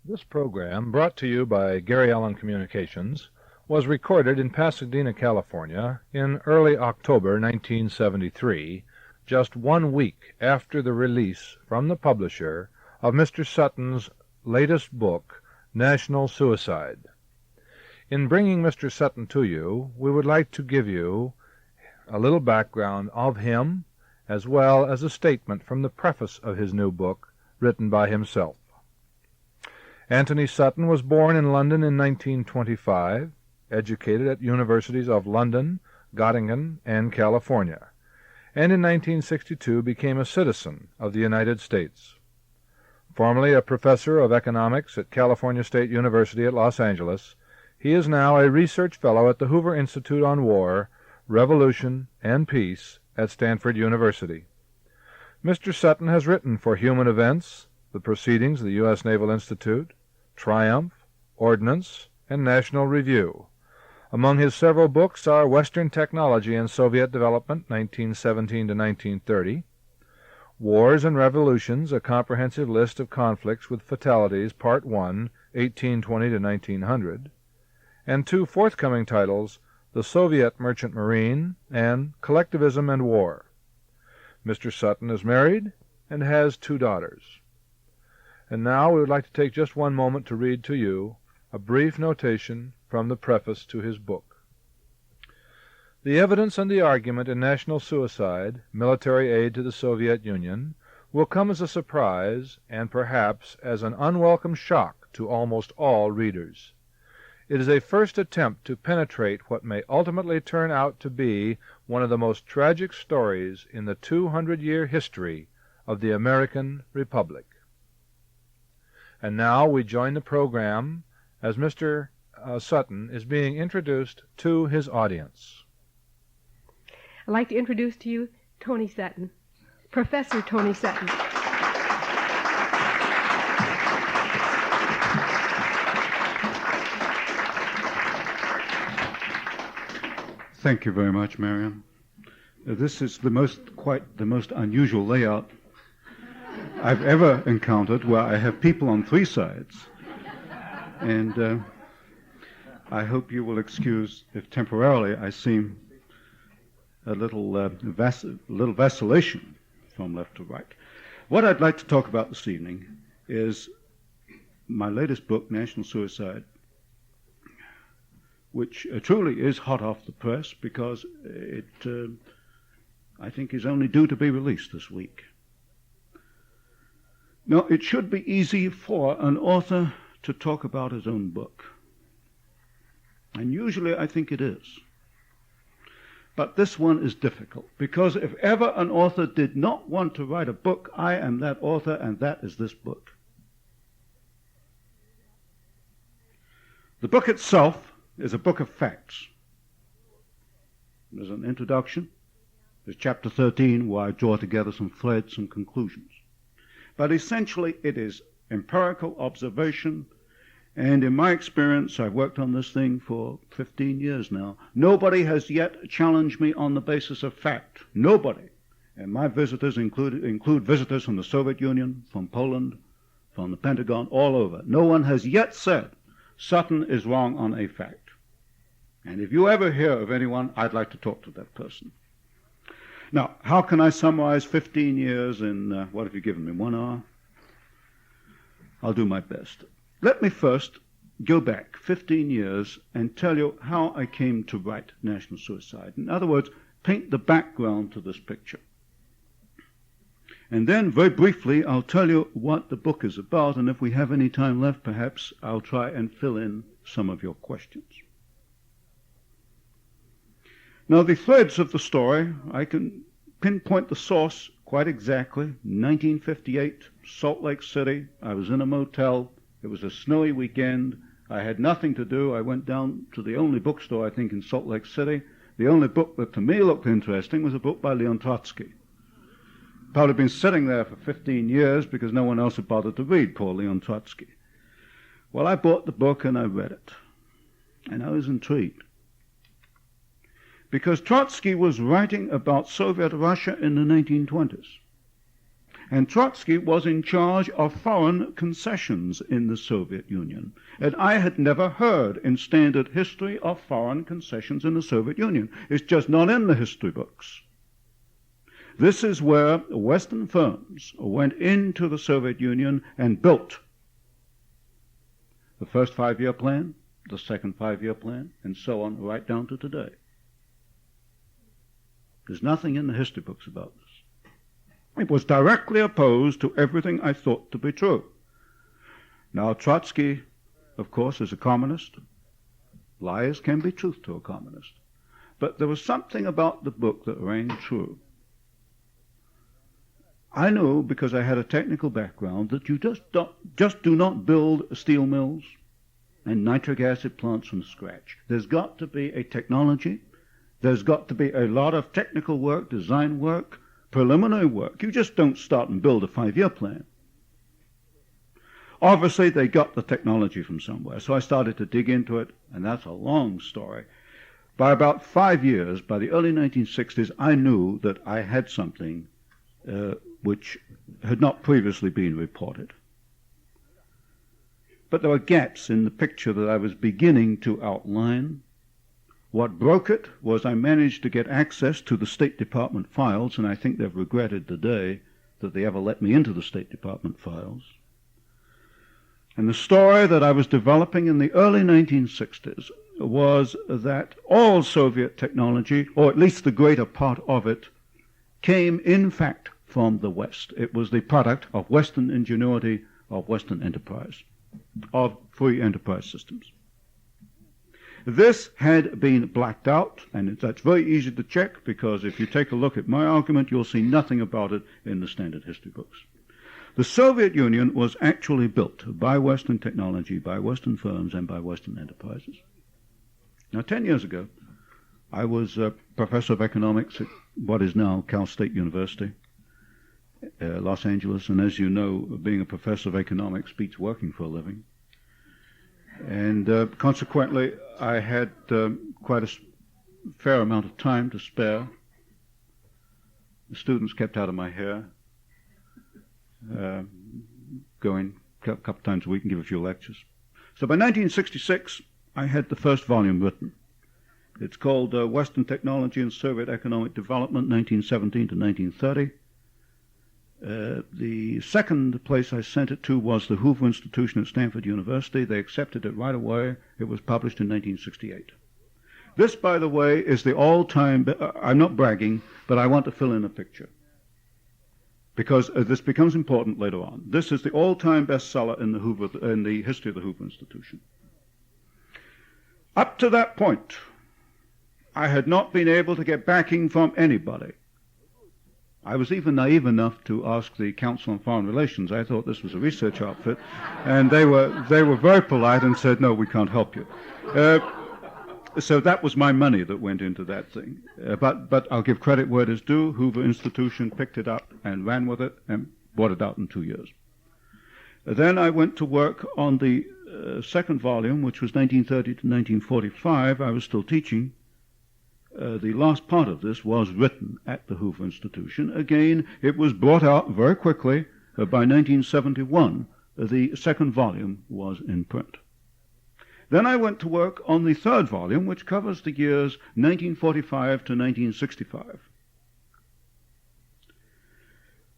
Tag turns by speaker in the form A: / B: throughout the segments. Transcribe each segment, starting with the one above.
A: This program, brought to you by Gary Allen Communications, was recorded in Pasadena, California, in early October 1973, just 1 week after the release from the publisher of Mr. Sutton's latest book, National Suicide. In bringing Mr. Sutton to you, we would like to give you a little background of him, as well as a statement from the preface of his new book, written by himself. Antony Sutton was born in London in 1925, educated at universities of London, Göttingen, and California, and in 1962 became a citizen of the United States. Formerly a professor of economics at California State University at Los Angeles, he is now a research fellow at the Hoover Institute on War, Revolution, and Peace at Stanford University. Mr. Sutton has written for Human Events, the Proceedings of the U.S. Naval Institute, Triumph, Ordnance, and National Review. Among his several books are Western Technology and Soviet Development, 1917 to 1930, Wars and Revolutions, a comprehensive list of conflicts with fatalities, Part 1, 1820 to 1900, and two forthcoming titles, The Soviet Merchant Marine and Collectivism and War. Mr. Sutton is married and has 2 daughters. And now we would like to take just one moment to read to you a brief notation from the preface to his book. The evidence and the argument in national suicide, military aid to the Soviet Union, will come as a surprise and perhaps as an unwelcome shock to almost all readers. It is a first attempt to penetrate what may ultimately turn out to be one of the most tragic stories in the 200-year history of the American Republic. And now we join the program as Mr. Sutton is being introduced to his audience.
B: I'd like to introduce to you Tony Sutton, Professor Tony Sutton.
C: Thank you very much, Mariam. This is quite the most unusual layout I've ever encountered, where I have people on 3 sides. And I hope you will excuse if temporarily I seem a little vacillation from left to right. What I'd like to talk about this evening is my latest book, National Suicide, which truly is hot off the press because it, I think, is only due to be released this week. Now, it should be easy for an author to talk about his own book. And usually I think it is. But this one is difficult, because if ever an author did not want to write a book, I am that author, and that is this book. The book itself is a book of facts. There's an introduction. There's chapter 13, where I draw together some threads, some conclusions. But essentially, it is empirical observation, and in my experience, I've worked on this thing for 15 years now. Nobody has yet challenged me on the basis of fact. Nobody. And my visitors include visitors from the Soviet Union, from Poland, from the Pentagon, all over. No one has yet said Sutton is wrong on a fact. And if you ever hear of anyone, I'd like to talk to that person. Now, how can I summarize 15 years in, what have you given me, 1 hour? I'll do my best. Let me first go back 15 years and tell you how I came to write National Suicide. In other words, paint the background to this picture. And then, very briefly, I'll tell you what the book is about, and if we have any time left, perhaps I'll try and fill in some of your questions. Now, the threads of the story, I can pinpoint the source quite exactly. 1958, Salt Lake City. I was in a motel. It was a snowy weekend. I had nothing to do. I went down to the only bookstore, I think, in Salt Lake City. The only book that to me looked interesting was a book by Leon Trotsky. Probably been sitting there for 15 years because no one else had bothered to read poor Leon Trotsky. Well, I bought the book and I read it. And I was intrigued. Because Trotsky was writing about Soviet Russia in the 1920s. And Trotsky was in charge of foreign concessions in the Soviet Union. And I had never heard in standard history of foreign concessions in the Soviet Union. It's just not in the history books. This is where Western firms went into the Soviet Union and built the first 5-year plan, the second 5-year plan, and so on, right down to today. There's nothing in the history books about this. It was directly opposed to everything I thought to be true. Now, Trotsky, of course, is a communist. Lies can be truth to a communist. But there was something about the book that rang true. I knew, because I had a technical background, that you just do not build steel mills and nitric acid plants from scratch. There's got to be a technology. There's got to be a lot of technical work, design work, preliminary work. You just don't start and build a 5-year plan. Obviously, they got the technology from somewhere, so I started to dig into it, and that's a long story. By about 5 years, by the early 1960s, I knew that I had something which had not previously been reported. But there were gaps in the picture that I was beginning to outline. What broke it was I managed to get access to the State Department files, and I think they've regretted the day that they ever let me into the State Department files. And the story that I was developing in the early 1960s was that all Soviet technology, or at least the greater part of it, came in fact from the West. It was the product of Western ingenuity, of Western enterprise, of free enterprise systems. This had been blacked out, and that's very easy to check, because if you take a look at my argument, you'll see nothing about it in the standard history books. The Soviet Union was actually built by Western technology, by Western firms, and by Western enterprises. Now, 10 years ago, I was a professor of economics at what is now Cal State University, Los Angeles, and as you know, being a professor of economics beats working for a living. And consequently, I had quite a fair amount of time to spare. The students kept out of my hair, going a couple times a week and give a few lectures. So by 1966, I had the first volume written. It's called Western Technology and Soviet Economic Development, 1917 to 1930. The second place I sent it to was the Hoover Institution at Stanford University. They accepted it right away. It was published in 1968. This, by the way, is the all-time, I'm not bragging, but I want to fill in a picture, because this becomes important later on. This is the all-time bestseller in the history of the Hoover Institution. Up to that point, I had not been able to get backing from anybody. I was even naive enough to ask the Council on Foreign Relations. I thought this was a research outfit, and they were very polite and said, "No, we can't help you." So that was my money that went into that thing. But I'll give credit where it is due. Hoover Institution picked it up and ran with it and brought it out in 2 years. Then I went to work on the second volume, which was 1930 to 1945. I was still teaching. The last part of this was written at the Hoover Institution. Again, it was brought out very quickly. By 1971, the second volume was in print. Then I went to work on the third volume, which covers the years 1945 to 1965.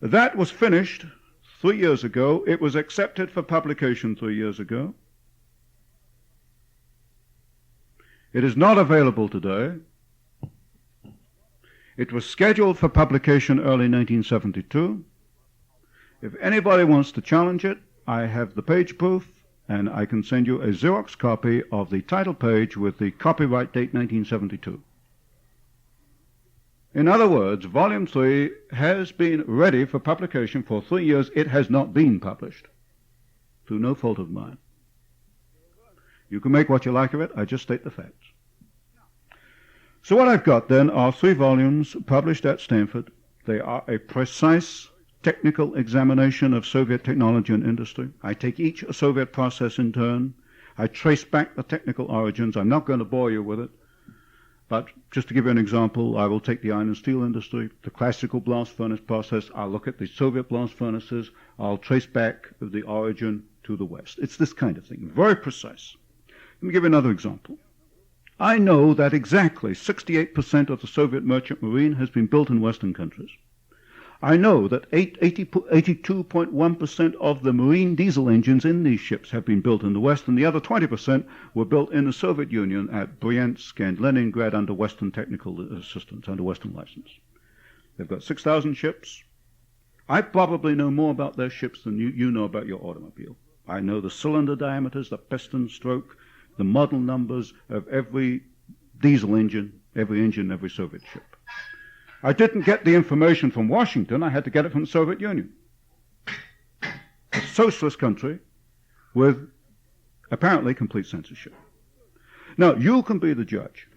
C: That was finished 3 years ago. It was accepted for publication 3 years ago. It is not available today. It was scheduled for publication early 1972. If anybody wants to challenge it, I have the page proof, and I can send you a Xerox copy of the title page with the copyright date 1972. In other words, Volume 3 has been ready for publication for 3 years. It has not been published, through no fault of mine. You can make what you like of it. I just state the facts. So what I've got then are 3 volumes published at Stanford. They are a precise technical examination of Soviet technology and industry. I take each Soviet process in turn. I trace back the technical origins. I'm not going to bore you with it. But just to give you an example, I will take the iron and steel industry, the classical blast furnace process. I'll look at the Soviet blast furnaces. I'll trace back the origin to the West. It's this kind of thing, very precise. Let me give you another example. I know that exactly 68% of the Soviet merchant marine has been built in Western countries. I know that 82.1% of the marine diesel engines in these ships have been built in the West, and the other 20% were built in the Soviet Union at Bryansk and Leningrad under Western technical assistance, under Western license. They've got 6,000 ships. I probably know more about their ships than you know about your automobile. I know the cylinder diameters, the piston stroke, the model numbers of every diesel engine, every Soviet ship. I didn't get the information from Washington. I had to get it from the Soviet Union. A socialist country with apparently complete censorship. Now, you can be the judge,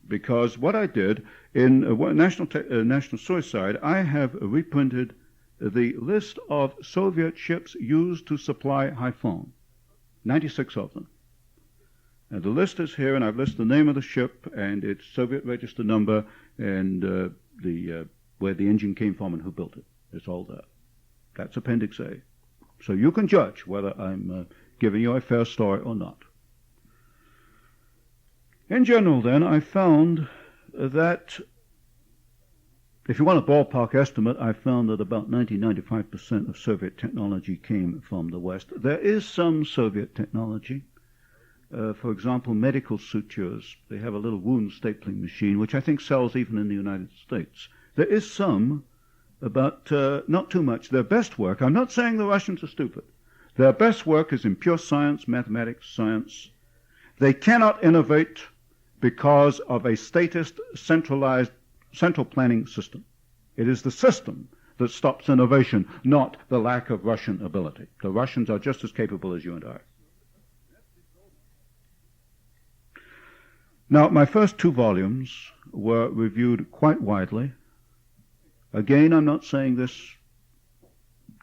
C: because what I did in National Suicide, I have reprinted the list of Soviet ships used to supply Haiphong, 96 of them. And the list is here, and I've listed the name of the ship and its Soviet register number and where the engine came from and who built it. It's all there. That's Appendix A. So you can judge whether I'm giving you a fair story or not. In general, then, I found that, if you want a ballpark estimate, I found that about 90-95% of Soviet technology came from the West. There is some Soviet technology. For example, medical sutures. They have a little wound stapling machine, which I think sells even in the United States. There is some, but not too much. Their best work, I'm not saying the Russians are stupid. Their best work is in pure science, mathematics, science. They cannot innovate because of a statist, central planning system. It is the system that stops innovation, not the lack of Russian ability. The Russians are just as capable as you and I. Now, my first 2 volumes were reviewed quite widely. Again, I'm not saying this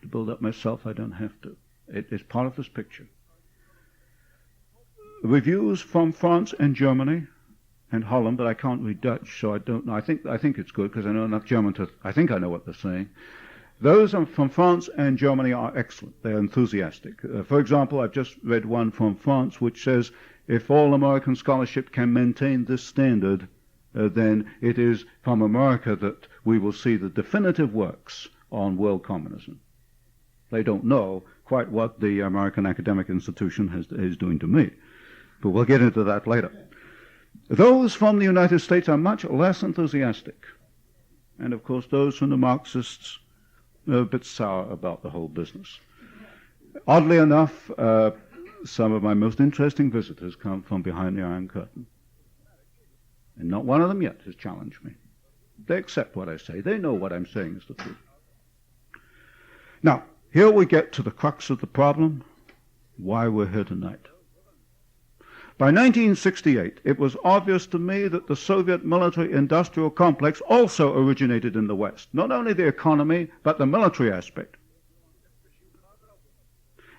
C: to build up myself. I don't have to. It is part of this picture. Reviews from France and Germany and Holland, but I can't read Dutch, so I don't know. I think it's good because I know enough German I think I know what they're saying. Those from France and Germany are excellent. They're enthusiastic. For example, I've just read one from France which says, if all American scholarship can maintain this standard, then it is from America that we will see the definitive works on world communism. They don't know quite what the American academic institution is doing to me, but we'll get into that later. Those from the United States are much less enthusiastic, and of course those from the Marxists are a bit sour about the whole business. Oddly enough, some of my most interesting visitors come from behind the Iron Curtain. And not one of them yet has challenged me. They accept what I say. They know what I'm saying is the truth. Now, here we get to the crux of the problem, why we're here tonight. By 1968, it was obvious to me that the Soviet military-industrial complex also originated in the West. Not only the economy, but the military aspect.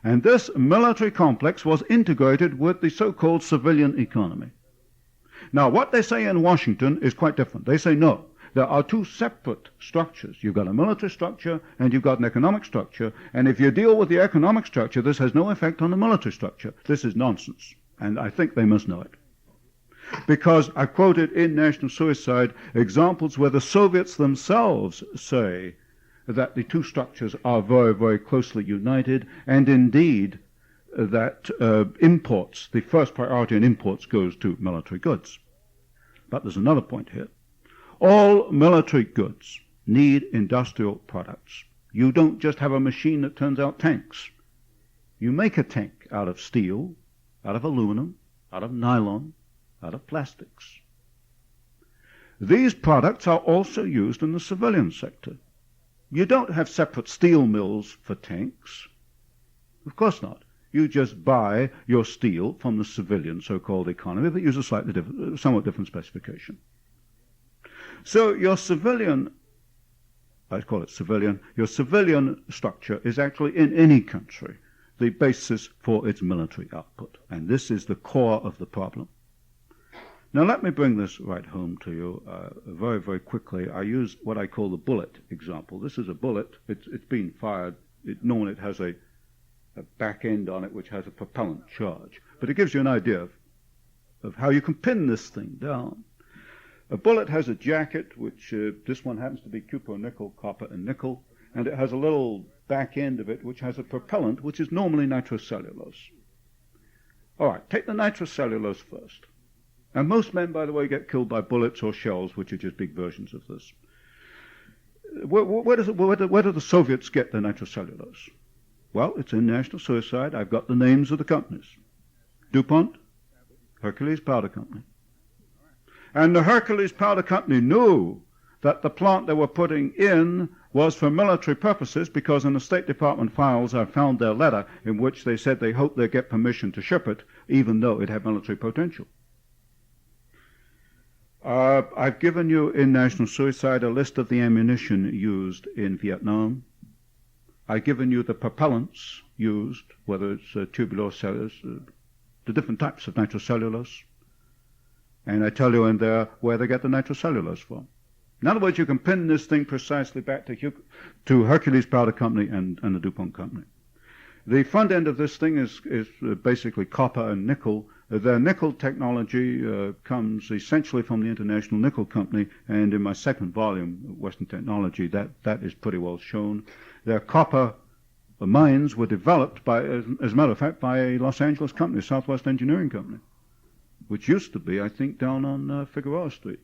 C: And this military complex was integrated with the so-called civilian economy. Now, what they say in Washington is quite different. They say, no, there are 2 separate structures. You've got a military structure and you've got an economic structure. And if you deal with the economic structure, this has no effect on the military structure. This is nonsense. And I think they must know it. Because I quoted in National Suicide examples where the Soviets themselves say that the 2 structures are very, very closely united, and indeed that imports, the first priority in imports goes to military goods. But there's another point here. All military goods need industrial products. You don't just have a machine that turns out tanks. You make a tank out of steel, out of aluminum, out of nylon, out of plastics. These products are also used in the civilian sector. You don't have separate steel mills for tanks. Of course not. You just buy your steel from the civilian so-called economy that uses a somewhat different specification. So your civilian, I call it civilian, your civilian structure is actually in any country the basis for its military output. And this is the core of the problem. Now let me bring this right home to you very, very quickly. I use what I call the bullet example. This is a bullet. It's been fired. Normally it has a back end on it which has a propellant charge. But it gives you an idea of how you can pin this thing down. A bullet has a jacket, which this one happens to be cupronickel, copper, and nickel, and it has a little back end of it which has a propellant, which is normally nitrocellulose. All right, take the nitrocellulose first. And most men, by the way, get killed by bullets or shells, which are just big versions of this. Where do the Soviets get their nitrocellulose? Well, it's in national suicide. I've got the names of the companies. DuPont, Hercules Powder Company. And the Hercules Powder Company knew that the plant they were putting in was for military purposes, because in the State Department files I found their letter in which they said they hoped they'd get permission to ship it, even though it had military potential. I've given you in National Suicide a list of the ammunition used in Vietnam. I've given you the propellants used, whether it's tubular cellulose, the different types of nitrocellulose. And I tell you in there where they get the nitrocellulose from. In other words, you can pin this thing precisely back to Hercules Powder Company and the DuPont Company. The front end of this thing is basically copper and nickel. The nickel technology comes essentially from the International Nickel Company, and in my second volume, Western Technology, that is pretty well shown. Their copper mines were developed by, as a matter of fact, by a Los Angeles company, Southwest Engineering Company, which used to be, I think, down on Figueroa Street.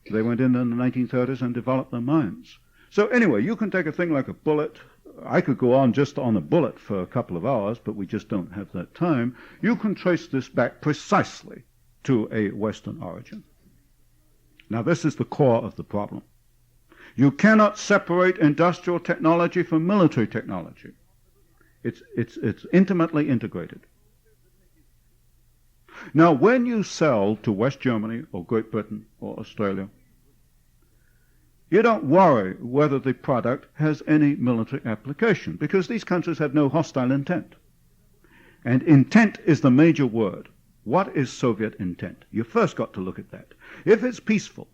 C: They went in the 1930s and developed their mines. So anyway, you can take a thing like a bullet. I could go on just on a bullet for a couple of hours, but we just don't have that time. You can trace this back precisely to a Western origin. Now, this is the core of the problem. You cannot separate industrial technology from military technology. It's intimately integrated. Now, when you sell to West Germany or Great Britain or Australia, you don't worry whether the product has any military application, because these countries have no hostile intent. And intent is the major word. What is Soviet intent? You first got to look at that. If it's peaceful,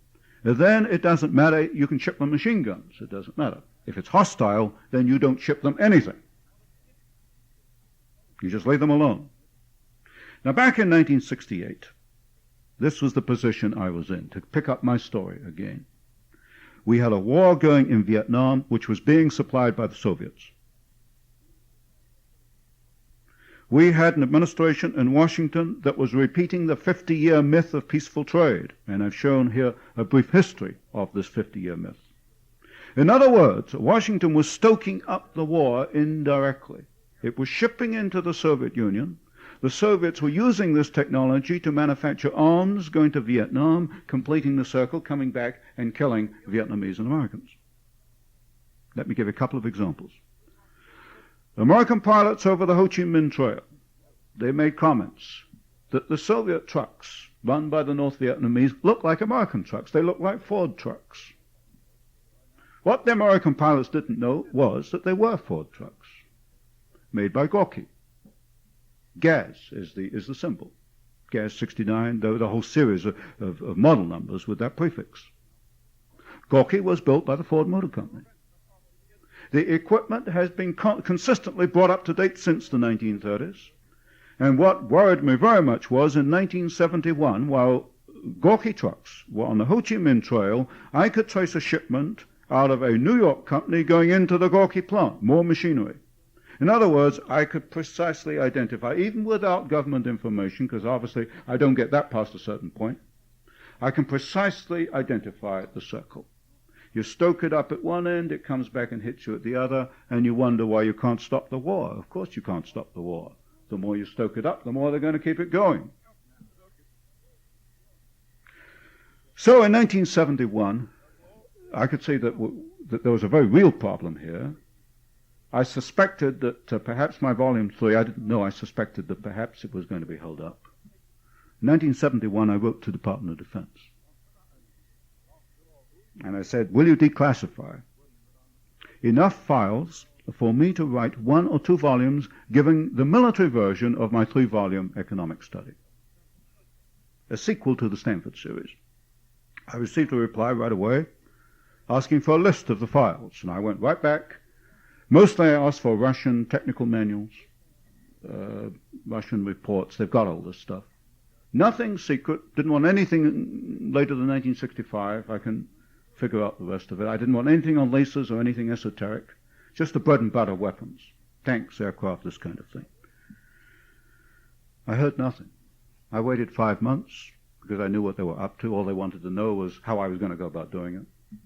C: then it doesn't matter. You can ship them machine guns. It doesn't matter. If it's hostile, then you don't ship them anything. You just leave them alone. Now, back in 1968, this was the position I was in, to pick up my story again. We had a war going in Vietnam, which was being supplied by the Soviets. We had an administration in Washington that was repeating the 50-year myth of peaceful trade, and I've shown here a brief history of this 50-year myth. In other words, Washington was stoking up the war indirectly. It was shipping into the Soviet Union. The Soviets were using this technology to manufacture arms, going to Vietnam, completing the circle, coming back and killing Vietnamese and Americans. Let me give a couple of examples. American pilots over the Ho Chi Minh Trail, they made comments that the Soviet trucks run by the North Vietnamese look like American trucks. They look like Ford trucks. What the American pilots didn't know was that they were Ford trucks, made by Gorky. Gaz is the symbol. Gaz 69, the whole series of model numbers with that prefix. Gorky was built by the Ford Motor Company. The equipment has been consistently brought up to date since the 1930s. And what worried me very much was in 1971, while Gorky trucks were on the Ho Chi Minh Trail, I could trace a shipment out of a New York company going into the Gorky plant, more machinery. In other words, I could precisely identify, even without government information, because obviously I don't get that past a certain point, I can precisely identify the circle. You stoke it up at one end, it comes back and hits you at the other, and you wonder why you can't stop the war. Of course you can't stop the war. The more you stoke it up, the more they're going to keep it going. So in 1971, I could say that there was a very real problem here. I suspected that perhaps my volume 3, I didn't know, I suspected that perhaps it was going to be held up. In 1971, I wrote to the Department of Defense. And I said, will you declassify enough files for me to write 1 or 2 volumes giving the military version of my 3-volume economic study? a sequel to the Stanford series. I received a reply right away asking for a list of the files, and I went right back. Mostly I asked for Russian technical manuals, Russian reports. They've got all this stuff. Nothing secret. Didn't want anything later than 1965. I can figure out the rest of it. I didn't want anything on lasers or anything esoteric. Just the bread and butter weapons. Tanks, aircraft, this kind of thing. I heard nothing. I waited 5 months because I knew what they were up to. All they wanted to know was how I was going to go about doing it.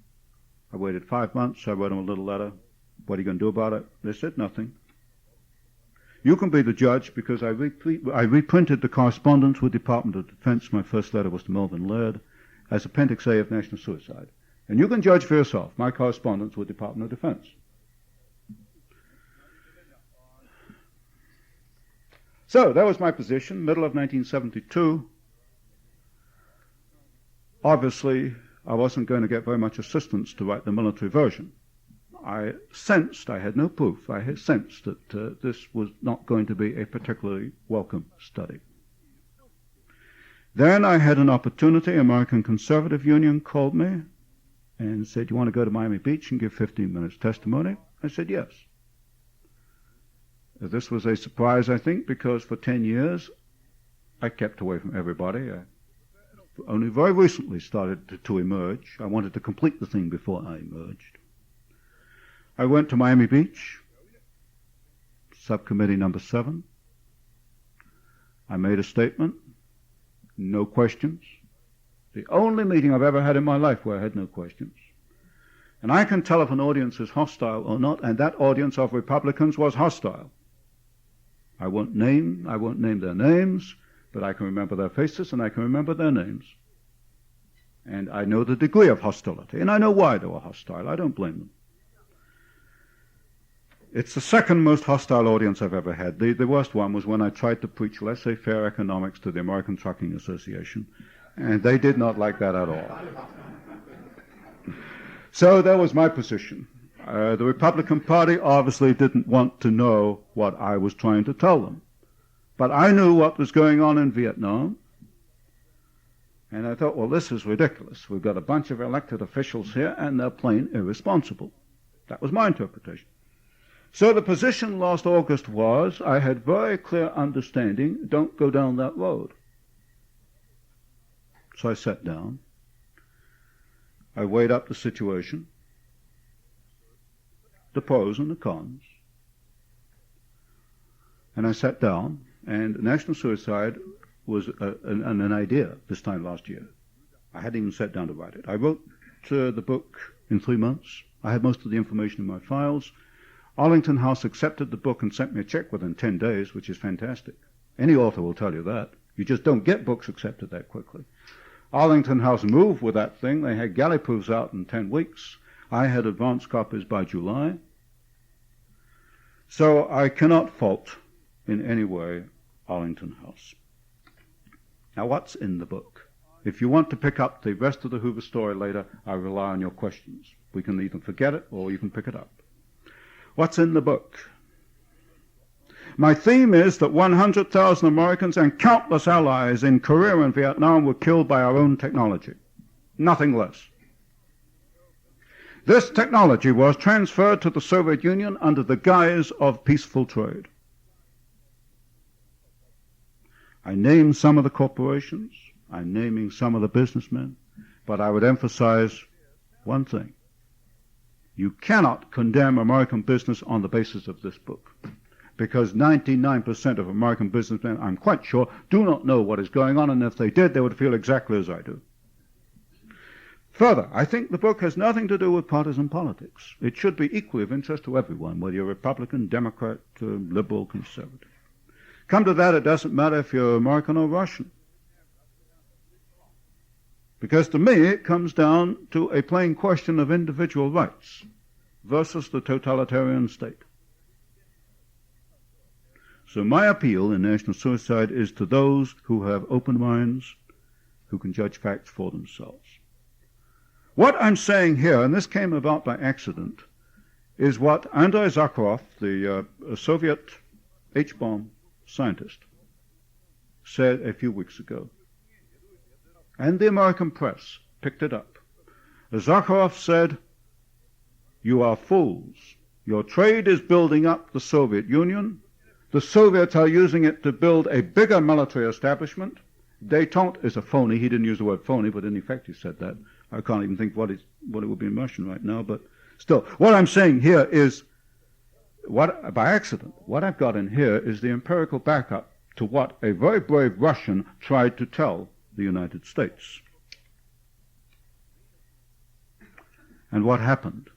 C: I waited 5 months. I wrote them a little letter. What are you going to do about it? They said nothing. You can be the judge because I reprinted the correspondence with the Department of Defense. My first letter was to Melvin Laird as Appendix A of National Suicide. And you can judge for yourself my correspondence with the Department of Defense. So that was my position, middle of 1972. Obviously, I wasn't going to get very much assistance to write the military version. I sensed, I had no proof, I had sensed that this was not going to be a particularly welcome study. Then I had an opportunity. American Conservative Union called me and said, "You want to go to Miami Beach and give 15 minutes testimony?" I said, yes. This was a surprise, I think, because for 10 years I kept away from everybody. I only very recently started to emerge. I wanted to complete the thing before I emerged. I went to Miami Beach, subcommittee number 7. I made a statement, no questions. The only meeting I've ever had in my life where I had no questions. And I can tell if an audience is hostile or not, and that audience of Republicans was hostile. I won't name their names, but I can remember their faces and I can remember their names. And I know the degree of hostility, and I know why they were hostile. I don't blame them. It's the second most hostile audience I've ever had. The worst one was when I tried to preach laissez-faire economics to the American Trucking Association, and they did not like that at all. So that was my position. The Republican Party obviously didn't want to know what I was trying to tell them. But I knew what was going on in Vietnam, and I thought, well, this is ridiculous. We've got a bunch of elected officials here, and they're plain irresponsible. That was my interpretation. So the position last August was, I had very clear understanding, don't go down that road. So I sat down. I weighed up the situation, the pros and the cons. And I sat down, and national suicide was an idea this time last year. I hadn't even sat down to write it. I wrote the book in 3 months. I had most of the information in my files. Arlington House accepted the book and sent me a check within 10 days, which is fantastic. Any author will tell you that. You just don't get books accepted that quickly. Arlington House moved with that thing. They had galley proofs out in 10 weeks. I had advance copies by July. So I cannot fault in any way Arlington House. Now, what's in the book? If you want to pick up the rest of the Hoover story later, I rely on your questions. We can either forget it or you can pick it up. What's in the book? My theme is that 100,000 Americans and countless allies in Korea and Vietnam were killed by our own technology. Nothing less. This technology was transferred to the Soviet Union under the guise of peaceful trade. I named some of the corporations. I'm naming some of the businessmen. But I would emphasize one thing. You cannot condemn American business on the basis of this book, because 99% of American businessmen, I'm quite sure, do not know what is going on, and if they did, they would feel exactly as I do. Further, I think the book has nothing to do with partisan politics. It should be equally of interest to everyone, whether you're Republican, Democrat, liberal, conservative. Come to that, it doesn't matter if you're American or Russian. Because to me, it comes down to a plain question of individual rights versus the totalitarian state. So my appeal in national suicide is to those who have open minds, who can judge facts for themselves. What I'm saying here, and this came about by accident, is what Andrei Zakharov, the Soviet H-bomb scientist, said a few weeks ago. and the American press picked it up. Zakharov said, "You are fools. Your trade is building up the Soviet Union. The Soviets are using it to build a bigger military establishment. Détente is a phony." He didn't use the word phony, but in effect he said that. I can't even think what it would be in Russian right now, but still. What I'm saying here is, by accident, what I've got in here is the empirical backup to what a very brave Russian tried to tell the United States. And what happened?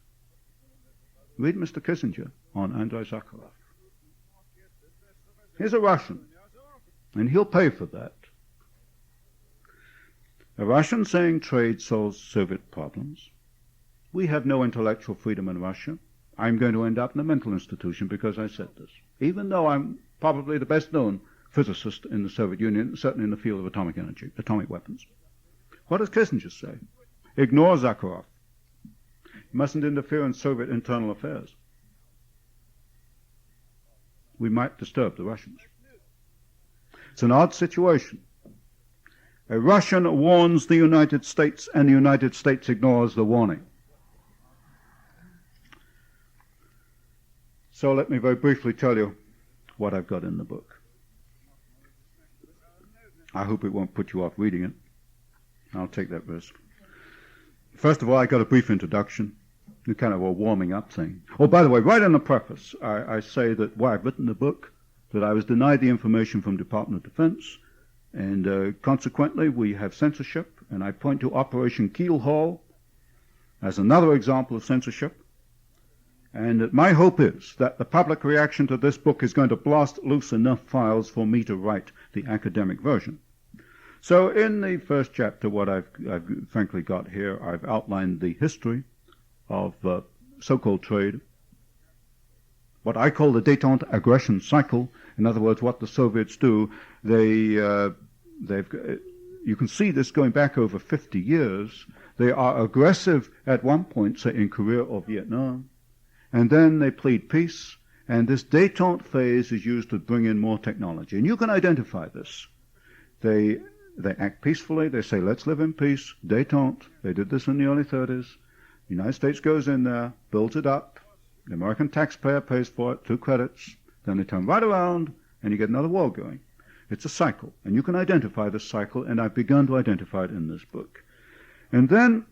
C: Read Mr. Kissinger on Andrei Zakharov. He's a Russian, and he'll pay for that. A Russian saying trade solves Soviet problems. We have no intellectual freedom in Russia. I'm going to end up in a mental institution because I said this, even though I'm probably the best known physicist in the Soviet Union, certainly in the field of atomic energy, atomic weapons. What does Kissinger say? Ignore Zakharov. You mustn't interfere in Soviet internal affairs. We might disturb the Russians. It's an odd situation. A Russian warns the United States, and the United States ignores the warning. So let me very briefly tell you what I've got in the book. I hope it won't put you off reading it. I'll take that risk. First of all, I got a brief introduction, a kind of a warming up thing. Oh, by the way, right in the preface, I say that while I've written the book, that I was denied the information from Department of Defense, and consequently we have censorship, and I point to Operation Keelhaul as another example of censorship. And my hope is that the public reaction to this book is going to blast loose enough files for me to write the academic version. So in the first chapter, what I've frankly got here, I've outlined the history of so-called trade, what I call the détente aggression cycle. In other words, what the Soviets do, you can see this going back over 50 years. They are aggressive at one point, say in Korea or Vietnam, and then they plead peace, and this détente phase is used to bring in more technology. And you can identify this. They act peacefully. They say, let's live in peace. Détente. They did this in the early 30s. The United States goes in there, builds it up. The American taxpayer pays for it, 2 credits. Then they turn right around, and you get another war going. It's a cycle, and you can identify this cycle, and I've begun to identify it in this book. And then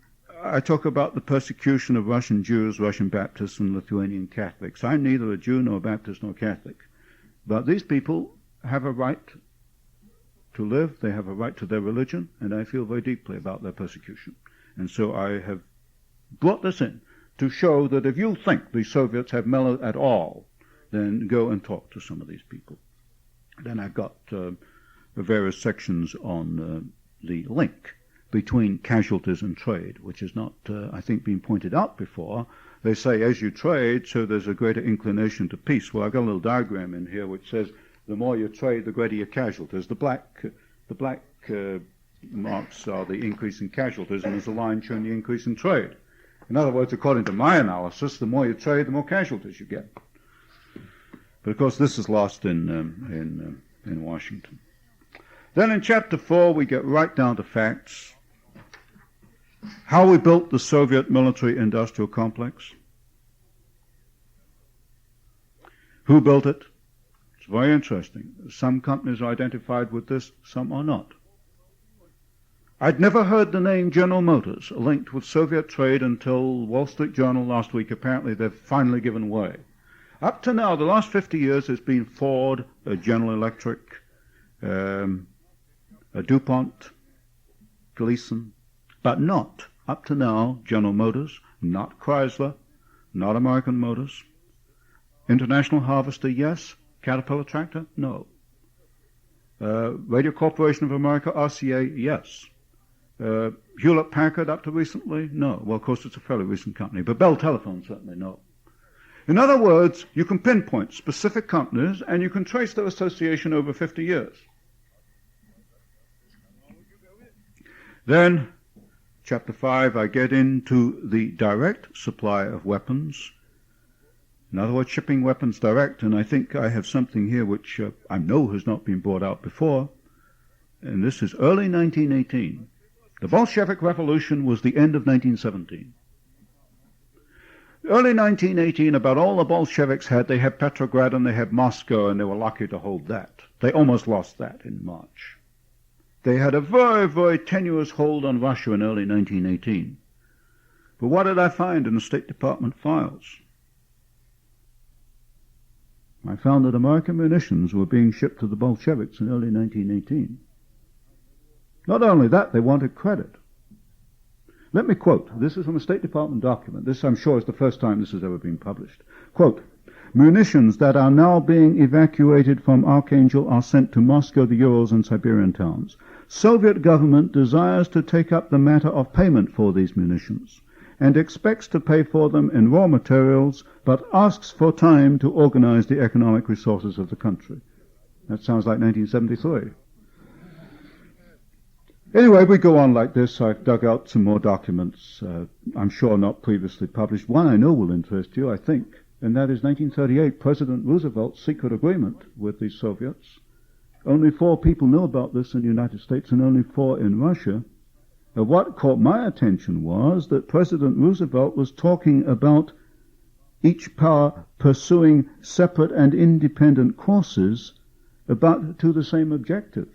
C: I talk about the persecution of Russian Jews, Russian Baptists, and Lithuanian Catholics. I'm neither a Jew nor a Baptist nor Catholic. But these people have a right to live. They have a right to their religion, and I feel very deeply about their persecution. And so I have brought this in to show that if you think the Soviets have mellowed at all, then go and talk to some of these people. Then I've got various sections on the link between casualties and trade, which is not, I think, been pointed out before. They say as you trade, so there's a greater inclination to peace. Well, I've got a little diagram in here which says the more you trade, the greater your casualties. The black marks are the increase in casualties, and there's a line showing the increase in trade. In other words, according to my analysis, the more you trade, the more casualties you get. But of course, this is lost in Washington. Then in chapter 4, we get right down to facts. How we built the Soviet military-industrial complex. Who built it? It's very interesting. Some companies are identified with this, some are not. I'd never heard the name General Motors linked with Soviet trade until Wall Street Journal last week. Apparently they've finally given way. Up to now, the last 50 years, it's been Ford, General Electric, DuPont, Gleason, but not, up to now, General Motors, not Chrysler, not American Motors. International Harvester, yes. Caterpillar Tractor, no. Radio Corporation of America, RCA, yes. Hewlett-Packard up to recently, no. Well, of course, it's a fairly recent company, but Bell Telephone, certainly, no. In other words, you can pinpoint specific companies, and you can trace their association over 50 years. Then, chapter 5, I get into the direct supply of weapons. In other words, shipping weapons direct, and I think I have something here which I know has not been brought out before, and this is early 1918. The Bolshevik Revolution was the end of 1917. Early 1918, about all the Bolsheviks had, they had Petrograd and they had Moscow, and they were lucky to hold that. They almost lost that in March. They had a very, very tenuous hold on Russia in early 1918. But what did I find in the State Department files? I found that American munitions were being shipped to the Bolsheviks in early 1918. Not only that, they wanted credit. Let me quote. This is from a State Department document. This, I'm sure, is the first time this has ever been published. Quote, munitions that are now being evacuated from Archangel are sent to Moscow, the Urals, and Siberian towns. Soviet government desires to take up the matter of payment for these munitions and expects to pay for them in raw materials, but asks for time to organize the economic resources of the country. That sounds like 1973. Anyway, we go on like this. I've dug out some more documents, I'm sure not previously published. One I know will interest you, I think, and that is 1938, President Roosevelt's secret agreement with the Soviets. Only 4 people know about this in the United States and only 4 in Russia. What caught my attention was that President Roosevelt was talking about each power pursuing separate and independent courses to the same objective.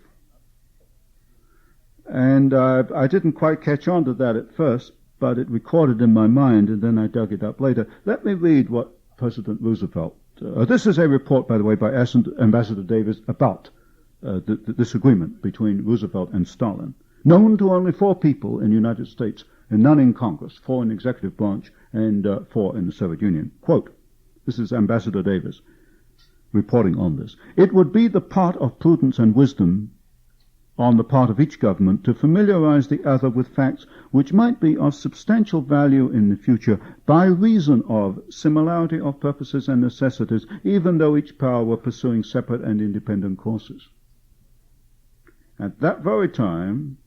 C: And I didn't quite catch on to that at first, but it recorded in my mind, and then I dug it up later. Let me read what President Roosevelt... this is a report, by the way, by Ambassador Davis about this agreement between Roosevelt and Stalin, known to only 4 people in the United States and none in Congress, 4 in the executive branch and 4 in the Soviet Union. Quote, this is Ambassador Davis reporting on this. It would be the part of prudence and wisdom on the part of each government to familiarize the other with facts which might be of substantial value in the future by reason of similarity of purposes and necessities, even though each power were pursuing separate and independent courses. At that very time,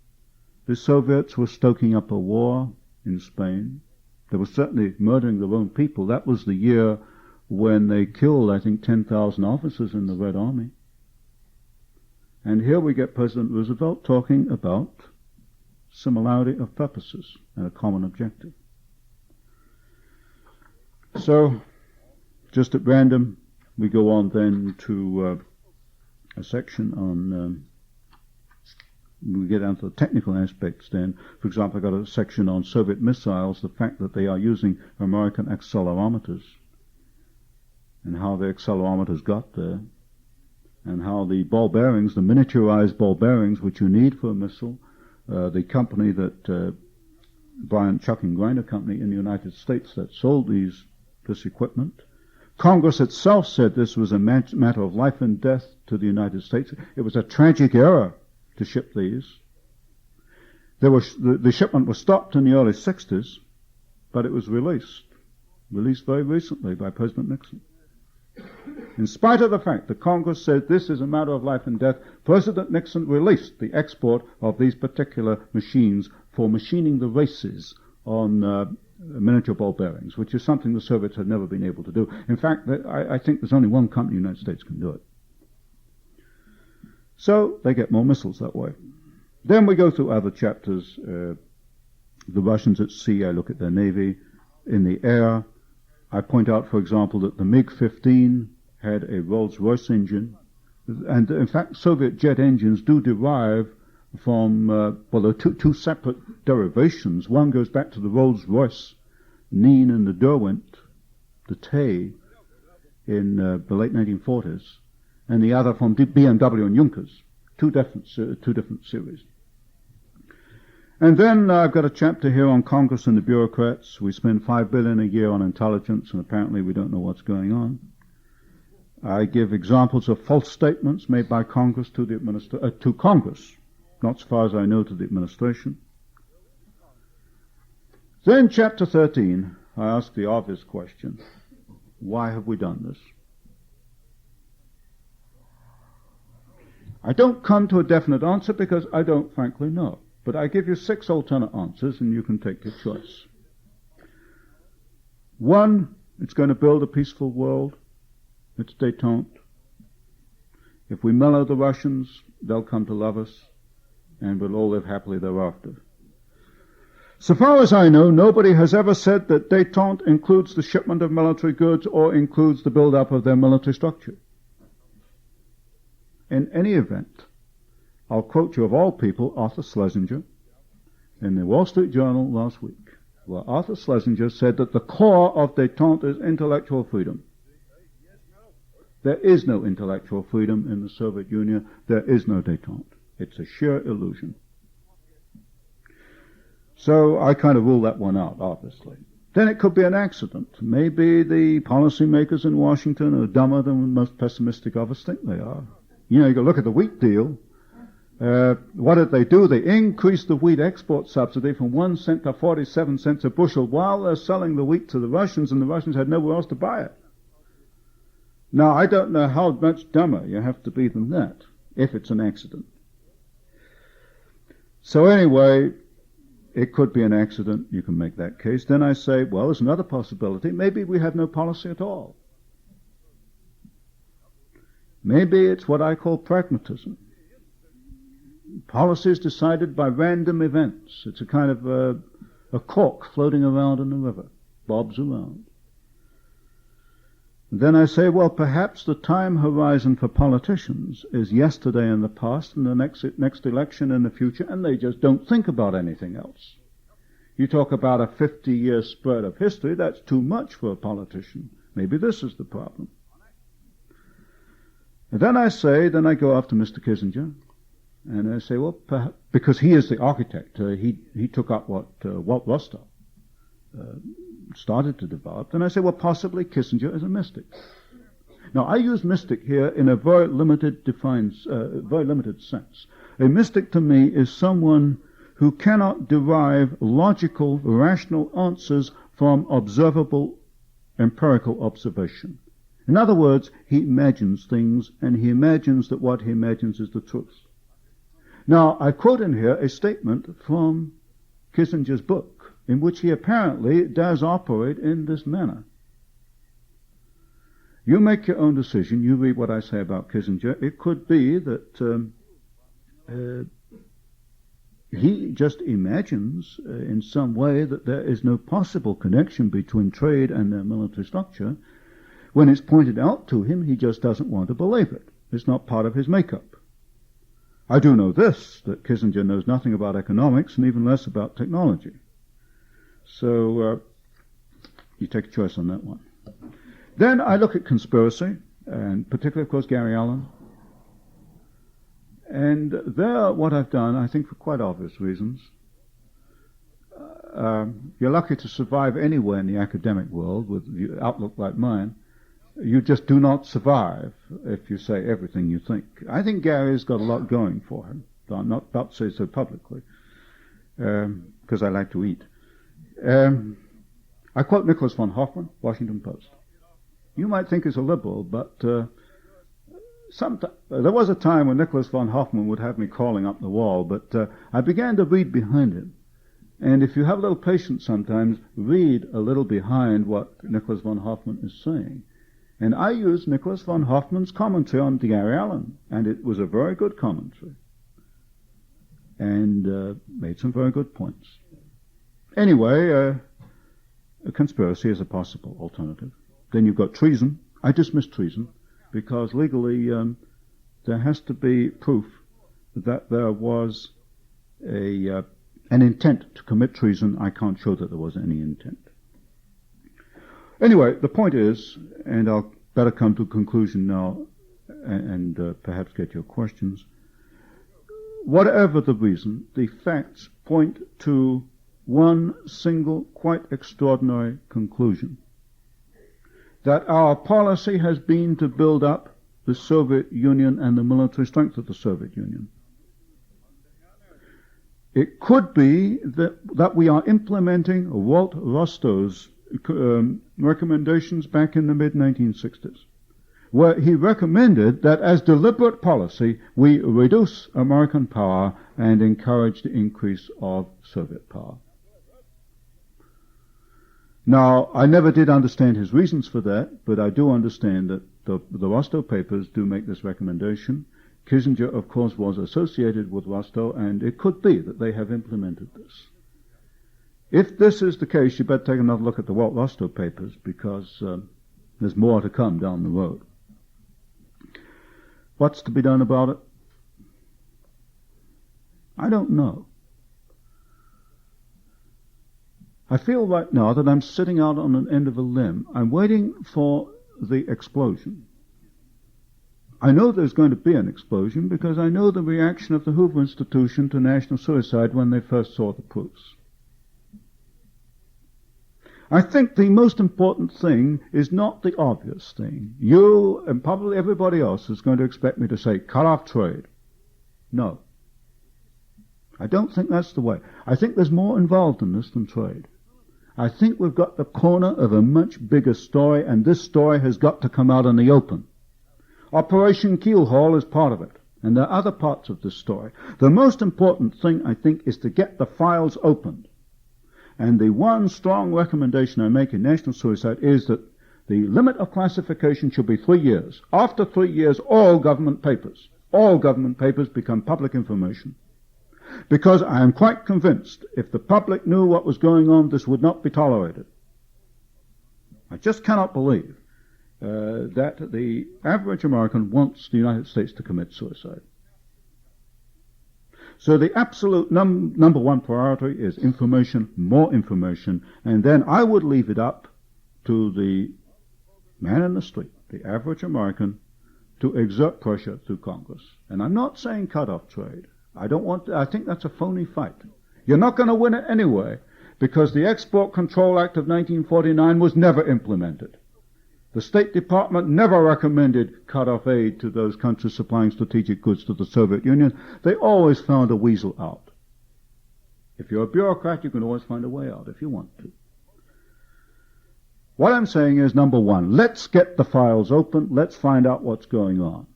C: the Soviets were stoking up a war in Spain. They were certainly murdering their own people. That was the year when they killed, I think, 10,000 officers in the Red Army. And here we get President Roosevelt talking about similarity of purposes and a common objective. So, just at random, we go on then to a section on, we get down to the technical aspects then. For example, I got a section on Soviet missiles, the fact that they are using American accelerometers, and how the accelerometers got there, and how the ball bearings, the miniaturized ball bearings which you need for a missile, the company that, Bryant Chuck and Grinder Company in the United States that sold this equipment. Congress itself said this was a matter of life and death to the United States. It was a tragic error to ship these. The shipment was stopped in the early 60s, but it was released very recently by President Nixon. In spite of the fact that Congress said this is a matter of life and death, President Nixon released the export of these particular machines for machining the races on miniature ball bearings, which is something the Soviets had never been able to do. In fact, I think there's only one company in the United States can do it. So they get more missiles that way. Then we go through other chapters. The Russians at sea, I look at their navy. In the air, I point out, for example, that the MiG-15 had a Rolls-Royce engine. And, in fact, Soviet jet engines do derive from, there are two separate derivations. One goes back to the Rolls-Royce, Neen and the Derwent, the Tay, in the late 1940s, and the other from BMW and Junkers, two different series. And then I've got a chapter here on Congress and the bureaucrats. We spend $5 billion a year on intelligence, and apparently we don't know what's going on. I give examples of false statements made by Congress to Congress, not so far as I know to the administration. Then chapter 13, I ask the obvious question: why have we done this? I don't come to a definite answer because I don't frankly know. But I give you 6 alternate answers, and you can take your choice. 1, it's going to build a peaceful world. It's détente. If we mellow the Russians, they'll come to love us, and we'll all live happily thereafter. So far as I know, nobody has ever said that détente includes the shipment of military goods or includes the build-up of their military structure. In any event, I'll quote you of all people, Arthur Schlesinger, in the Wall Street Journal last week, where Arthur Schlesinger said that the core of détente is intellectual freedom. There is no intellectual freedom in the Soviet Union. There is no détente. It's a sheer illusion. So I kind of rule that one out, obviously. Then it could be an accident. Maybe the policymakers in Washington are dumber than the most pessimistic of us think they are. You know, you can look at the wheat deal. What did they do? They increased the wheat export subsidy from 1 cent to 47 cents a bushel while they're selling the wheat to the Russians, and the Russians had nowhere else to buy it. Now, I don't know how much dumber you have to be than that, if it's an accident. So anyway, it could be an accident. You can make that case. Then I say, well, there's another possibility. Maybe we have no policy at all. Maybe it's what I call pragmatism. Policy is decided by random events. It's a kind of a cork floating around in the river, bobs around. Then I say, well, perhaps the time horizon for politicians is yesterday in the past and the next election in the future, and they just don't think about anything else. You talk about a 50-year spread of history, that's too much for a politician. Maybe this is the problem. And then I go after Mr. Kissinger, and I say, well, perhaps, because he is the architect, he took up what Roosevelt started to develop, then I say, well, possibly Kissinger is a mystic. Now, I use mystic here in a very limited sense. A mystic to me is someone who cannot derive logical, rational answers from observable, empirical observation. In other words, he imagines things, and he imagines that what he imagines is the truth. Now, I quote in here a statement from Kissinger's book, in which he apparently does operate in this manner. You make your own decision. You read what I say about Kissinger. It could be that he just imagines in some way that there is no possible connection between trade and their military structure. When it's pointed out to him, he just doesn't want to believe it. It's not part of his makeup. I do know this, that Kissinger knows nothing about economics and even less about technology. So you take a choice on that one. Then I look at conspiracy, and particularly, of course, Gary Allen. And there, what I've done, I think for quite obvious reasons, you're lucky to survive anywhere in the academic world with an outlook like mine. You just do not survive if you say everything you think. I think Gary's got a lot going for him, though I'm not about to say so publicly, because I like to eat. I quote Nicholas von Hoffman, Washington Post. You might think he's a liberal, but there was a time when Nicholas von Hoffman would have me crawling up the wall, but I began to read behind him. And if you have a little patience sometimes, read a little behind what Nicholas von Hoffman is saying. And I used Nicholas von Hoffman's commentary on Gary Allen, and it was a very good commentary, and made some very good points. Anyway, a conspiracy is a possible alternative. Then you've got treason. I dismiss treason because legally there has to be proof that there was an intent to commit treason. I can't show that there was any intent. Anyway, the point is, and I'll better come to a conclusion now and perhaps get your questions. Whatever the reason, the facts point to one single, quite extraordinary conclusion. That our policy has been to build up the Soviet Union and the military strength of the Soviet Union. It could be that we are implementing Walt Rostow's recommendations back in the mid-1960s, where he recommended that as deliberate policy we reduce American power and encourage the increase of Soviet power. Now, I never did understand his reasons for that, but I do understand that the Rostow papers do make this recommendation. Kissinger, of course, was associated with Rostow, and it could be that they have implemented this. If this is the case, you better take another look at the Walt Rostow papers, because there's more to come down the road. What's to be done about it? I don't know. I feel right now that I'm sitting out on an end of a limb. I'm waiting for the explosion. I know there's going to be an explosion because I know the reaction of the Hoover Institution to national suicide when they first saw the proofs. I think the most important thing is not the obvious thing. You and probably everybody else is going to expect me to say, cut off trade. No. I don't think that's the way. I think there's more involved in this than trade. I think we've got the corner of a much bigger story, and this story has got to come out in the open. Operation Keelhaul is part of it, and there are other parts of this story. The most important thing, I think, is to get the files opened. And the one strong recommendation I make in national suicide is that the limit of classification should be 3 years. After 3 years, all government papers become public information. Because I am quite convinced if the public knew what was going on, this would not be tolerated. I just cannot believe that the average American wants the United States to commit suicide. So the absolute number one priority is information, more information, and then I would leave it up to the man in the street, the average American, to exert pressure through Congress. And I'm not saying cut off trade. I think that's a phony fight. You're not going to win it anyway, because the Export Control Act of 1949 was never implemented. The State Department never recommended cut-off aid to those countries supplying strategic goods to the Soviet Union. They always found a weasel out. If you're a bureaucrat, you can always find a way out if you want to. What I'm saying is, number one, let's get the files open. Let's find out what's going on.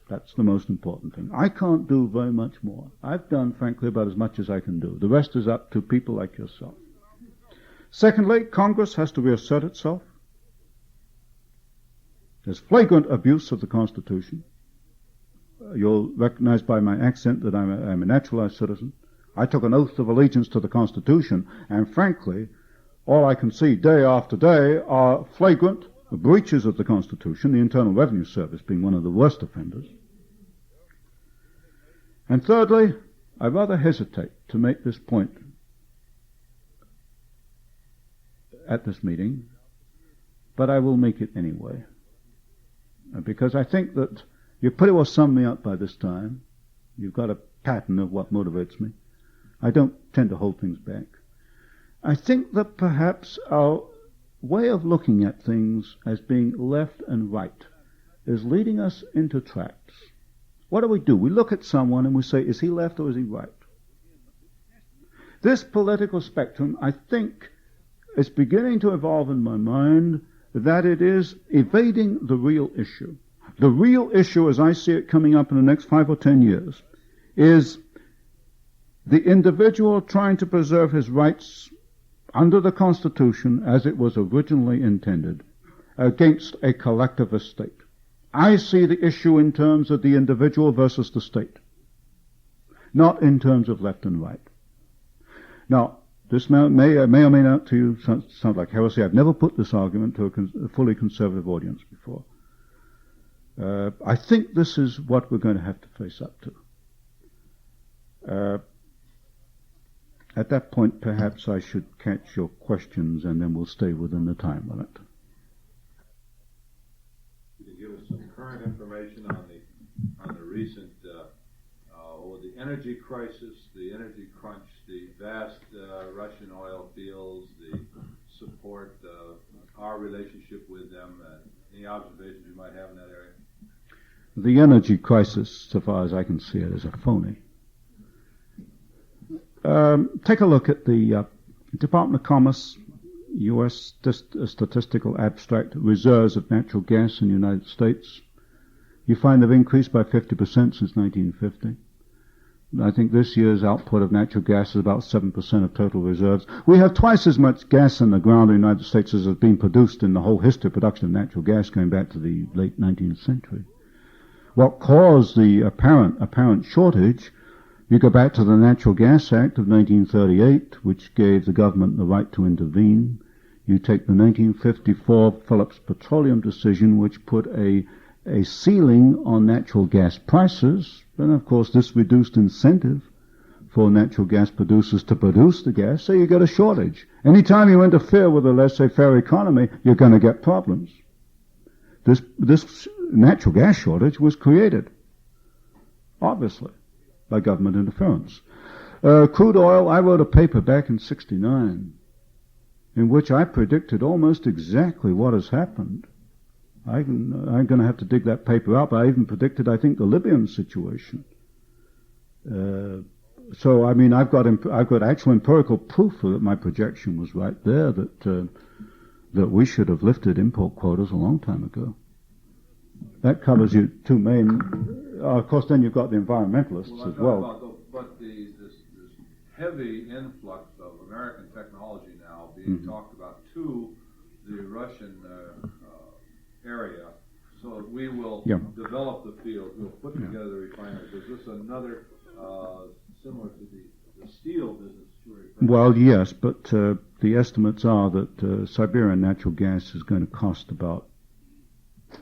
C: That's the most important thing. I can't do very much more. I've done, frankly, about as much as I can do. The rest is up to people like yourself. Secondly, Congress has to reassert itself. There's flagrant abuse of the Constitution. You'll recognize by my accent that I'm a naturalized citizen. I took an oath of allegiance to the Constitution, and frankly, all I can see day after day are flagrant breaches of the Constitution, the Internal Revenue Service being one of the worst offenders. And thirdly, I rather hesitate to make this point at this meeting, but I will make it anyway. Because I think that you've pretty well summed me up by this time. You've got a pattern of what motivates me. I don't tend to hold things back. I think that perhaps our way of looking at things as being left and right is leading us into traps. What do? We look at someone and we say, is he left or is he right? This political spectrum, I think, is beginning to evolve in my mind that it is evading the real issue. The real issue, as I see it coming up in the next 5 or 10 years, is the individual trying to preserve his rights under the Constitution as it was originally intended against a collectivist state. I see the issue in terms of the individual versus the state, not in terms of left and right. Now, this may or may not to you sound like heresy. I've never put this argument to a fully conservative audience before. I think this is what we're going to have to face up to. At that point, perhaps I should catch your questions, and then we'll stay within the time limit.
A: Can you give us some current information on the recent the energy crisis, the energy crunch, the vast Russian oil fields, the support, our relationship with them, any observations you might have in that area?
C: The energy crisis, so far as I can see it, is a phony. Take a look at the Department of Commerce, U.S. Statistical Abstract Reserves of Natural Gas in the United States. You find they've increased by 50% since 1950. I think this year's output of natural gas is about 7% of total reserves. We have twice as much gas in the ground in the United States as has been produced in the whole history of production of natural gas going back to the late 19th century. What caused the apparent shortage You go back to the Natural Gas Act of 1938, which gave the government the right to intervene. You take the 1954 Phillips Petroleum decision, which put a ceiling on natural gas prices. And of course, this reduced incentive for natural gas producers to produce the gas, so you get a shortage. Anytime you interfere with a laissez-faire economy, you're going to get problems. This natural gas shortage was created, obviously, by government interference. Crude oil, I wrote a paper back in '69 in which I predicted almost exactly what has happened. I'm going to have to dig that paper up. I even predicted, I think, the Libyan situation. So, I mean, I've got actual empirical proof that my projection was right there, that we should have lifted import quotas a long time ago. That covers your two main. Of course, then you've got the environmentalists as well.
A: But this heavy influx of American technology now being talked about to the Russian area, so that we will develop the field, we'll put together the refineries. Is this another similar to the steel business?
C: Well, yes, but the estimates are that Siberian natural gas is going to cost about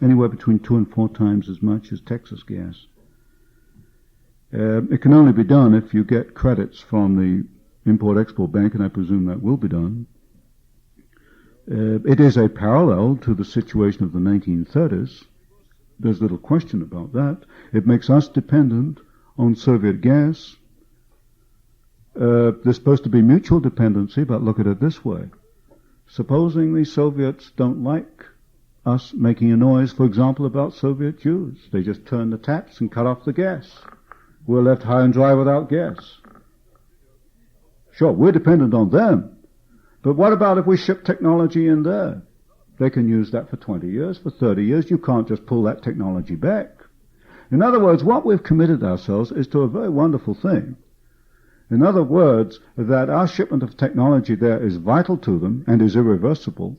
C: anywhere between 2 and 4 times as much as Texas gas. It can only be done if you get credits from the Import-Export Bank, and I presume that will be done. It is a parallel to the situation of the 1930s. There's little question about that. It makes us dependent on Soviet gas. There's supposed to be mutual dependency, but look at it this way. Supposing the Soviets don't like us making a noise, for example, about Soviet Jews. They just turn the taps and cut off the gas. We're left high and dry without gas. Sure, we're dependent on them. But what about if we ship technology in there? They can use that for 20 years, for 30 years. You can't just pull that technology back. In other words, what we've committed ourselves is to a very wonderful thing. In other words, that our shipment of technology there is vital to them and is irreversible.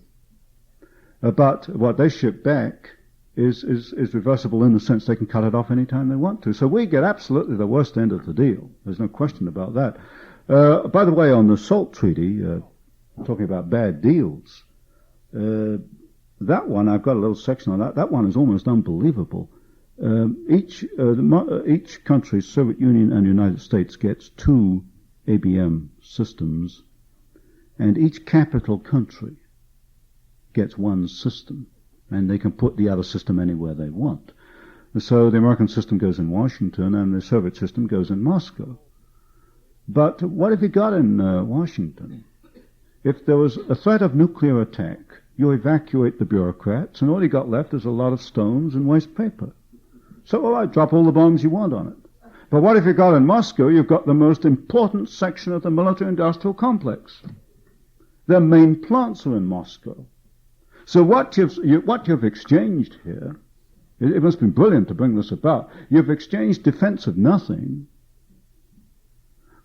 C: But what they ship back is reversible in the sense they can cut it off anytime they want to. So we get absolutely the worst end of the deal. There's no question about that. By the way, on the SALT Treaty, talking about bad deals, that one, I've got a little section on that. That one is almost unbelievable. Each country, Soviet Union and United States, gets 2 ABM systems, and each capital country gets 1 system, and they can put the other system anywhere they want. So the American system goes in Washington, and the Soviet system goes in Moscow. But what have you got in Washington? If there was a threat of nuclear attack, you evacuate the bureaucrats, and all you got left is a lot of stones and waste paper. So, all right, drop all the bombs you want on it. But what have you got in Moscow? You've got the most important section of the military-industrial complex. Their main plants are in Moscow. So what you've exchanged here, it must have been brilliant to bring this about. You've exchanged defense of nothing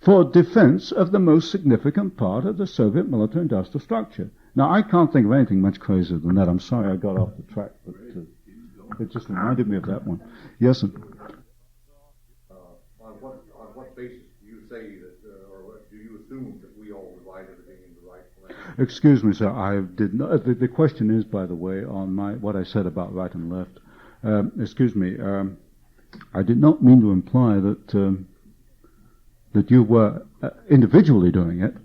C: for defense of the most significant part of the Soviet military-industrial structure. Now, I can't think of anything much crazier than that. I'm sorry I got off the track, but it just reminded me of that one. Yes, sir.
D: On what basis do you say that, or do you assume that we all divide everything into right and left?
C: Excuse me, sir. I did not. The question is, by the way, on what I said about right and left. Excuse me. I did not mean to imply that that you were individually doing it.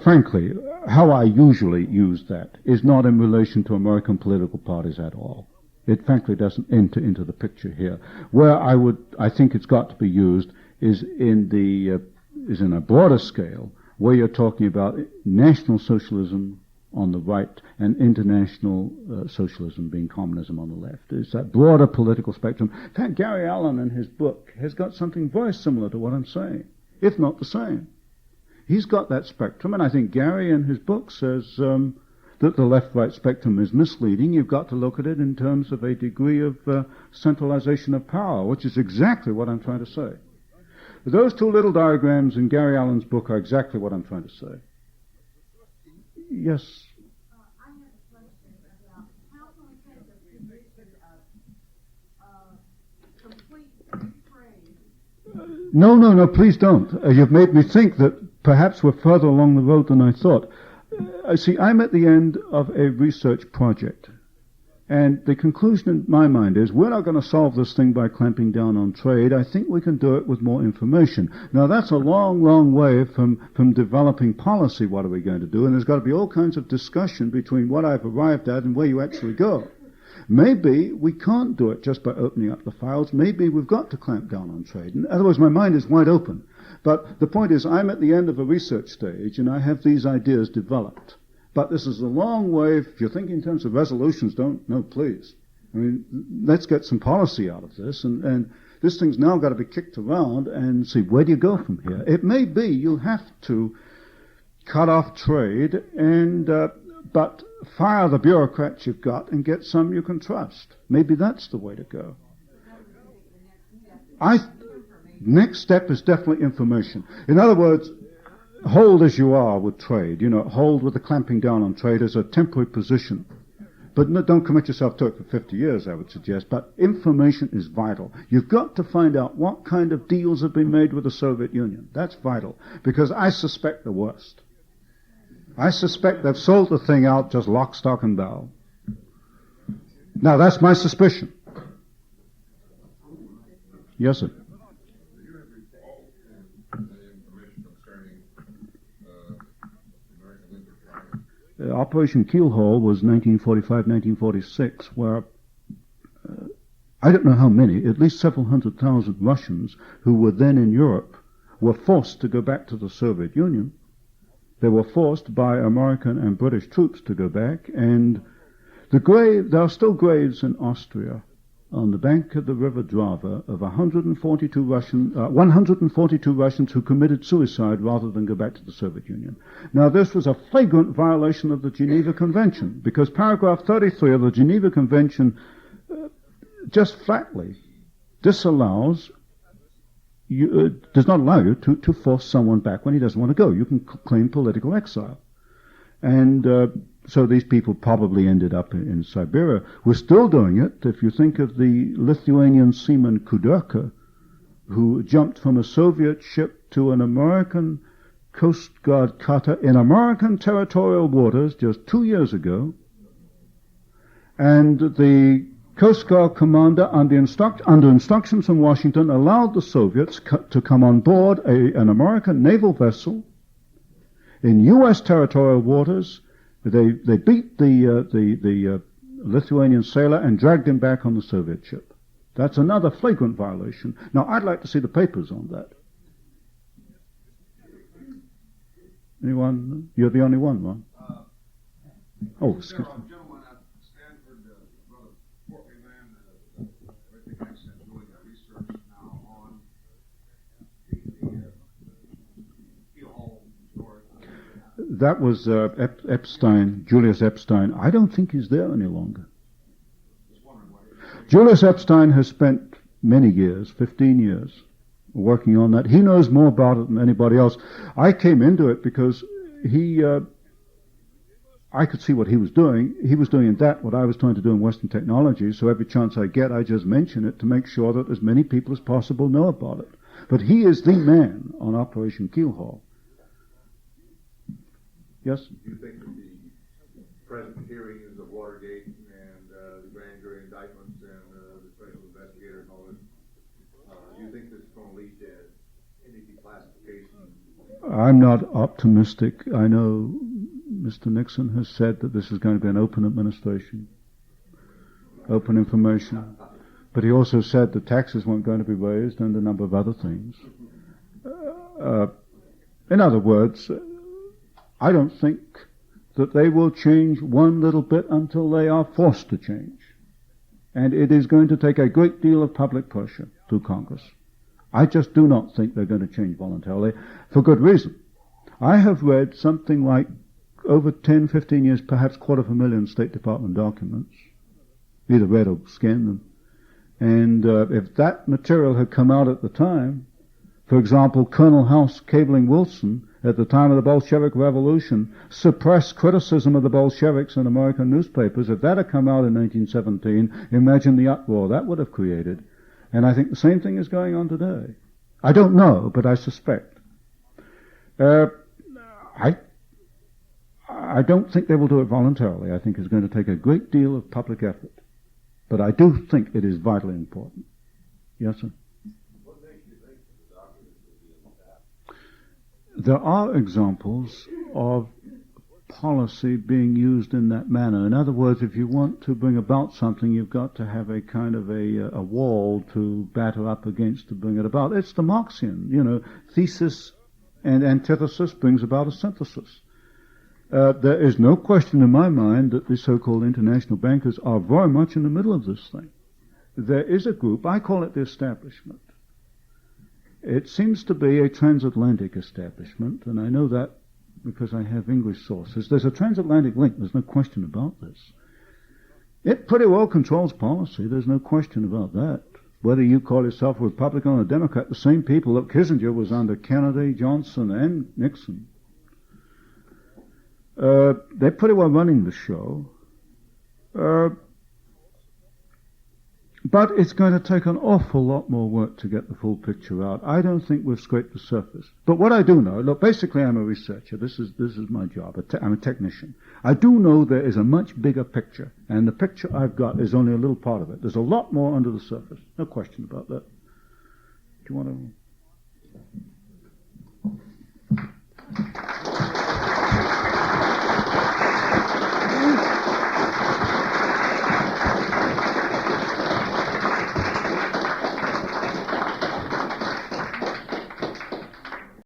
C: Frankly, how I usually use that is not in relation to American political parties at all. It frankly doesn't enter into the picture here. Where I think it's got to be used is in a broader scale, where you're talking about national socialism on the right and international socialism being communism on the left. It's that broader political spectrum. In fact, Gary Allen in his book has got something very similar to what I'm saying, if not the same. He's got that spectrum, and I think Gary in his book says that the left-right spectrum is misleading. You've got to look at it in terms of a degree of centralization of power, which is exactly what I'm trying to say. Those 2 little diagrams in Gary Allen's book are exactly what I'm trying to say. Yes?
E: I have a question about how can we take a position of complete free trade
C: No, please don't. You've made me think that perhaps we're further along the road than I thought. See, I'm at the end of a research project. And the conclusion in my mind is we're not going to solve this thing by clamping down on trade. I think we can do it with more information. Now, that's a long, long way from developing policy. What are we going to do? And there's got to be all kinds of discussion between what I've arrived at and where you actually go. Maybe we can't do it just by opening up the files. Maybe we've got to clamp down on trade. In other words, my mind is wide open. But the point is, I'm at the end of a research stage, and I have these ideas developed. But this is a long way. If you're thinking in terms of resolutions, no, please. I mean, let's get some policy out of this. And this thing's now got to be kicked around and see, where do you go from here? It may be you'll have to cut off trade but fire the bureaucrats you've got and get some you can trust. Maybe that's the way to go. Next step is definitely information. In other words, hold as you are with trade. Hold with the clamping down on trade as a temporary position. But don't commit yourself to it for 50 years, I would suggest. But information is vital. You've got to find out what kind of deals have been made with the Soviet Union. That's vital. Because I suspect the worst. I suspect they've sold the thing out just lock, stock, and barrel. Now, that's my suspicion. Yes, sir. Operation Keelhaul was 1945-1946, where I don't know how many, at least several 100,000 Russians who were then in Europe were forced to go back to the Soviet Union. They were forced by American and British troops to go back, and there are still graves in Austria on the bank of the River Drava of 142 Russians who committed suicide rather than go back to the Soviet Union. Now, this was a flagrant violation of the Geneva Convention, because paragraph 33 of the Geneva Convention just flatly does not allow you to force someone back when he doesn't want to go. You can claim political exile. And so these people probably ended up in Siberia. We're still doing it. If you think of the Lithuanian seaman Kuderka, who jumped from a Soviet ship to an American Coast Guard cutter in American territorial waters just 2 years ago, and the Coast Guard commander, under instructions from Washington, allowed the Soviets to come on board an American naval vessel in U.S. territorial waters. They beat the Lithuanian sailor and dragged him back on the Soviet ship. That's another flagrant violation. Now, I'd like to see the papers on that. Anyone? You're the only one, Ron. Oh, excuse me.
D: Gentlemen at Stanford, Brother Portly Man, everything I said, doing research now on the Keelhaul story.
C: That was Epstein, Julius Epstein. I don't think he's there any longer. Julius Epstein has spent many years, 15 years, working on that. He knows more about it than anybody else. I came into it because I could see what he was doing. He was doing in that what I was trying to do in Western technology, so every chance I get, I just mention it to make sure that as many people as possible know about it. But he is the man on Operation Keelhaul. Yes?
D: Do you think that the present hearings of Watergate and the grand jury indictments and the special investigator and all this, do you think this is going to lead to any declassification?
C: I'm not optimistic. I know Mr. Nixon has said that this is going to be an open administration, open information. But he also said that taxes weren't going to be raised and a number of other things. In other words, I don't think that they will change one little bit until they are forced to change. And it is going to take a great deal of public pressure through Congress. I just do not think they're going to change voluntarily, for good reason. I have read something like over 10, 15 years, perhaps 250,000 State Department documents, either read or scanned them. And if that material had come out at the time, for example, Colonel House cabling Wilson at the time of the Bolshevik Revolution suppressed criticism of the Bolsheviks in American newspapers. If that had come out in 1917, imagine the uproar that would have created. And I think the same thing is going on today. I don't know, but I suspect. I don't think they will do it voluntarily. I think it's going to take a great deal of public effort. But I do think it is vitally important. Yes, sir?
D: What makes you think the documents will be untapped?
C: There are examples of policy being used in that manner. In other words, if you want to bring about something, you've got to have a kind of a wall to batter up against to bring it about. It's the Marxian, thesis and antithesis brings about a synthesis. There is no question in my mind that the so-called international bankers are very much in the middle of this thing. There is a group, I call it the establishment. It seems to be a transatlantic establishment, and I know that because I have English sources. There's a transatlantic link, there's no question about this. It pretty well controls policy, there's no question about that. Whether you call yourself a Republican or a Democrat, the same people that Kissinger was under Kennedy, Johnson, and Nixon. They're pretty well running the show. But it's going to take an awful lot more work to get the full picture out. I don't think we've scraped the surface. But what I do know, look, basically I'm a researcher. This is my job. I'm a technician. I do know there is a much bigger picture, and the picture I've got is only a little part of it. There's a lot more under the surface. No question about that. Do you want to...